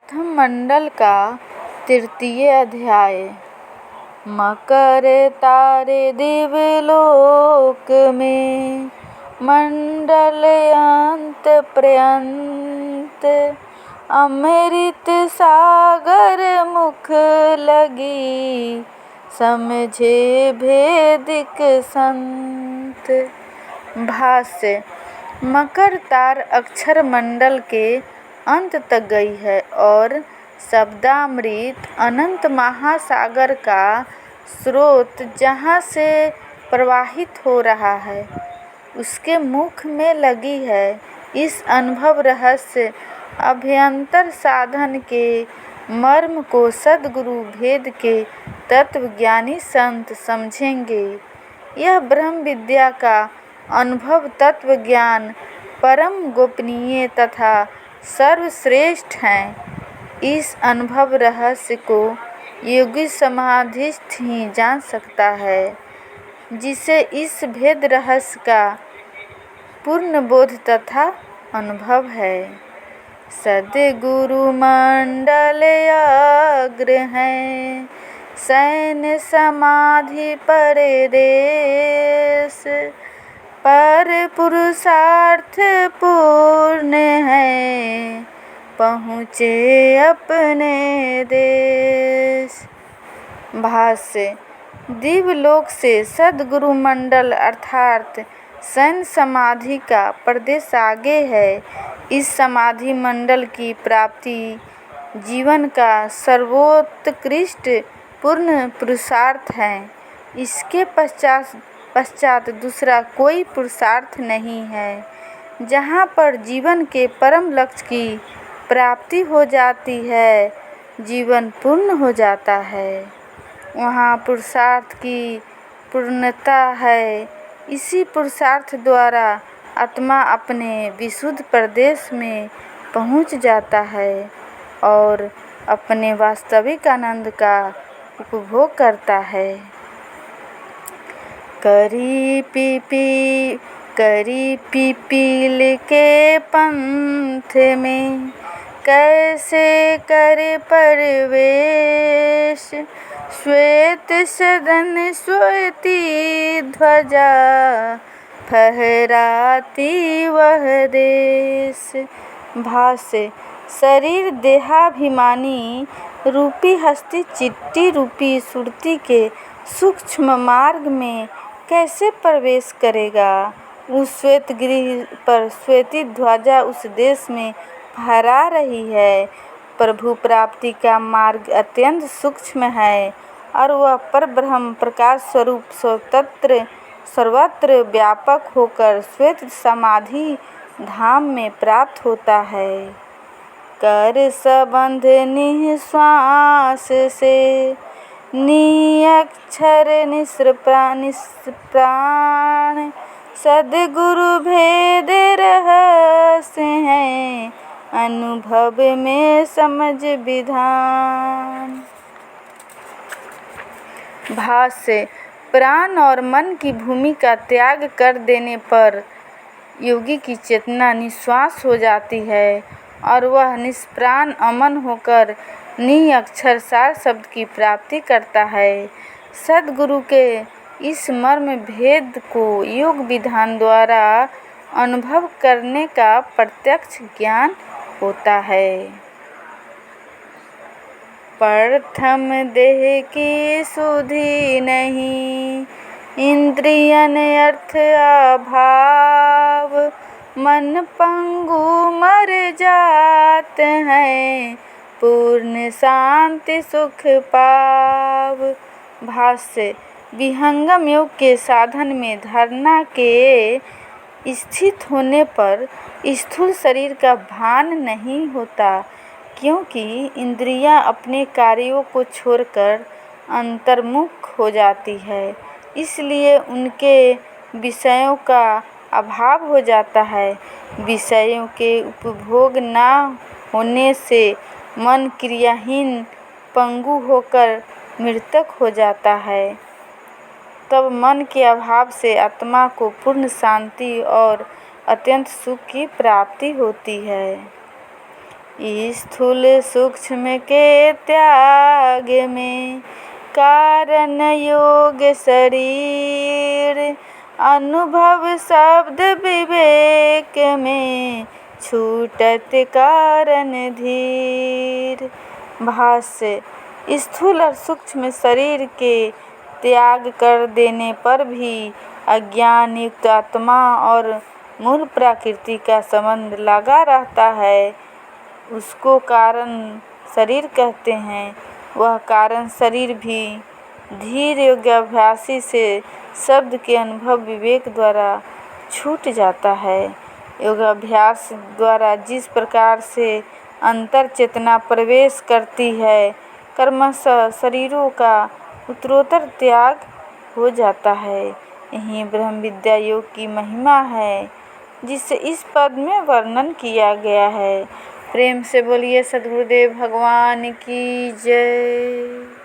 प्रथम मंडल का तृतीय अध्याय। मकर तारे दिवलोक में, मंडल अंत पर्यंत। अमृत सागर मुख लगी, समझे भेदिक संत। भाष्य। मकर तार अक्षर मंडल के अंत तक गई है और शब्दामृत अनंत महासागर का स्रोत जहाँ से प्रवाहित हो रहा है उसके मुख में लगी है। इस अनुभव रहस्य अभ्यंतर साधन के मर्म को सद्गुरु भेद के तत्वज्ञानी संत समझेंगे। यह ब्रह्म विद्या का अनुभव तत्व ज्ञान परम गोपनीय तथा सर्वश्रेष्ठ है। इस अनुभव रहस्य को योगी समाधिस्थ ही जान सकता है, जिसे इस भेद रहस्य का पूर्ण बोध तथा अनुभव है। सद्गुरु मंडल अग्र हैं, शयन समाधि परदेश। पर पुरुषार्थ पूर्ण है, पहुँचे अपने देश। भाष्य। दिव्यलोक से सद्गुरु मंडल अर्थात शयन समाधि का प्रदेश आगे है। इस समाधि मंडल की प्राप्ति जीवन का सर्वोत्कृष्ट पूर्ण पुरुषार्थ है। इसके पश्चात दूसरा कोई पुरुषार्थ नहीं है। जहाँ पर जीवन के परम लक्ष्य की प्राप्ति हो जाती है, जीवन पूर्ण हो जाता है। वहाँ पुरुषार्थ की पूर्णता है। इसी पुरुषार्थ द्वारा आत्मा अपने विशुद्ध प्रदेश में पहुँच जाता है और अपने वास्तविक आनंद का उपभोग करता है। करी पिपील के पंथ में, कैसे करे प्रवेश। श्वेत सदन श्वेती ध्वजा, फहराती वह देश। भाष्य। शरीर देहाभिमानी रूपी हस्ती चिट्टी रूपी सुरती के सूक्ष्म मार्ग में कैसे प्रवेश करेगा। उस श्वेत गिरि पर श्वेती ध्वजा उस देश में फहरा रही है। प्रभु प्राप्ति का मार्ग अत्यंत सूक्ष्म है और वह परब्रह्म प्रकाश स्वरूप सर्वत्र व्यापक होकर श्वेत समाधि धाम में प्राप्त होता है। कर संबंध निःश्वास से, निअक्षर निष्प्राण। सद्गुरु भेद रहस्य हैं, अनुभव में समझ विधान। भाष्य। प्राण और मन की भूमि का त्याग कर देने पर योगी की चेतना निःश्वास हो जाती है और वह निष्प्राण अमन होकर निअक्षर सार शब्द की प्राप्ति करता है। सद्गुरु के इस मर्म भेद को योग विधान द्वारा अनुभव करने का प्रत्यक्ष ज्ञान होता है। प्रथम देह की सुधि नहीं, इंद्रियन अर्थ अभाव। मन पंगु मर जात हैं, पूर्ण शांति सुख पाव। भाष्य। विहंगम योग के साधन में धारणा के स्थित होने पर स्थूल शरीर का भान नहीं होता, क्योंकि इंद्रियां अपने कार्यों को छोड़कर अंतर्मुख हो जाती है। इसलिए उनके विषयों का अभाव हो जाता है। विषयों के उपभोग न होने से मन क्रियाहीन पंगु होकर मृतक हो जाता है। तब मन के अभाव से आत्मा को पूर्ण शांति और अत्यंत सुख की प्राप्ति होती है। स्थूल सूक्ष्म के त्याग में कारण योग शरीर, अनुभव शब्द विवेक में छूटत कारण धीर। भाष्य। स्थूल और सूक्ष्म शरीर के त्याग कर देने पर भी अज्ञान युक्त आत्मा और मूल प्रकृति का संबंध लगा रहता है। उसको कारण शरीर कहते हैं। वह कारण शरीर भी धीर योगाभ्यासी से शब्द के अनुभव विवेक द्वारा छूट जाता है। योगाभ्यास द्वारा जिस प्रकार से अंतर चेतना प्रवेश करती है, क्रमशः शरीरों का उत्तरोत्तर त्याग हो जाता है। यही ब्रह्म विद्या योग की महिमा है, जिसे इस पद में वर्णन किया गया है। प्रेम से बोलिए सद्गुरुदेव भगवान की जय।